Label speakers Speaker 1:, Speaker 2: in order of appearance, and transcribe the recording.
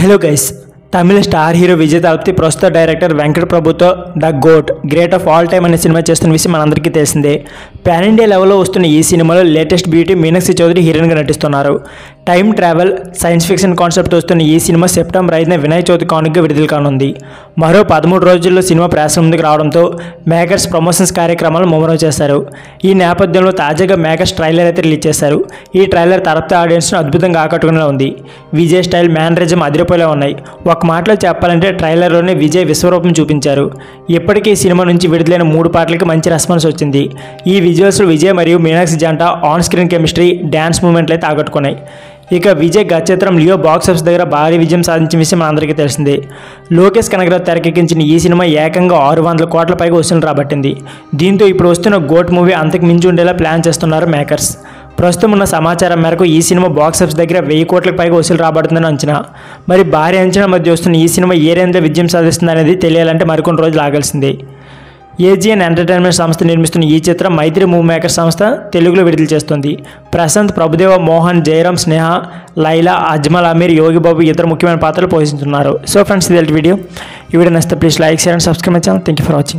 Speaker 1: Hello guys, Tamil star hero Vijay Thalapathy ప్రస్తుత director Venkata ప్రభుతో the goat great of all time అనే సినిమా చేస్తున్న విషయం మనందరికీ తెలిసిందే. పాన్ ఇండియా లెవెల్లో వస్తున్న ఈ సినిమాలో లేటెస్ట్ బ్యూటీ మీనాక్షి చౌదరి హీరోయిన్గా నటిస్తున్నారు. Time travel science fiction concept వస్తున్న ఈ సినిమా సెప్టెంబర్ 5న వినాయక చవితి కానుకగా విడుదల కానుంది. మరో 13 రోజుల్లో సినిమా ప్రేక్షకుల ముందుకు రావడంతో మేకర్స్ ప్రమోషన్స్ కార్యక్రమాలు ముమ్మరం చేశారు. ఈ నేపథ్యంలో తాజాగా మేకర్స్ ట్రైలర్ అయితే రిలీజ్ చేశారు. ఈ ట్రైలర్ తరఫు ఆడియన్స్ను అద్భుతంగా ఆకట్టుకునేలా ఉంది. విజయ్ స్టైల్ మేనరిజం అదిరిపోయేలా ఉన్నాయి. ఒక మాటలో చెప్పాలంటే ట్రైలర్లోనే విజయ్ విశ్వరూపం చూపించారు. ఇప్పటికీ ఈ సినిమా నుంచి విడుదలైన 3 పాటలకి మంచి రెస్పాన్స్ వచ్చింది. ఈ విజువల్స్లో విజయ్ మరియు మీనాక్షి జంట ఆన్ స్క్రీన్ కెమిస్ట్రీ, డ్యాన్స్ మూమెంట్లు అయితే ఆకట్టుకున్నాయి. ఇక విజయ్ గత చిత్రం లియో బాక్స్ ఆఫీస్ దగ్గర భారీ విజయం సాధించిన విషయం మనందరికీ తెలిసిందే. లోకేష్ కనగరాజు తెరకెక్కించిన ఈ సినిమా ఏకంగా 600 కోట్ల పైగా వసూలు రాబట్టింది. దీంతో ఇప్పుడు వస్తున్న గోట్ మూవీ అంతకు మించి ఉండేలా ప్లాన్ చేస్తున్నారు మేకర్స్. ప్రస్తుతం ఉన్న సమాచారం మేరకు ఈ సినిమా బాక్స్ ఆఫీస్ దగ్గర 1000 కోట్లకు పైగా వసూలు రాబడుతుందని అంచనా. మరి భారీ అంచనా మధ్య వస్తున్న ఈ సినిమా ఏ రేంజ్లో విజయం సాధిస్తుంది అనేది తెలియాలంటే మరికొన్ని రోజులు ఆగాల్సిందే. ఏజిఎన్ ఎంటర్టైన్మెంట్ సంస్థ నిర్మిస్తున్న ఈ చిత్రం మైత్రి మూవీ మేకర్ సంస్థ తెలుగులో విడుదల చేస్తుంది. ప్రశాంత్, ప్రభుదేవ, మోహన్, జయరామ్, స్నేహ, లైలా, అజ్మల్ అమీర్, యోగి బాబు ఇతర ముఖ్యమైన పాత్రలు పోషిస్తున్నారు. సో ఫ్రెండ్స్, ఇది వీడియో నచ్చితే please like, share and subscribe my channel. Thank you for watching.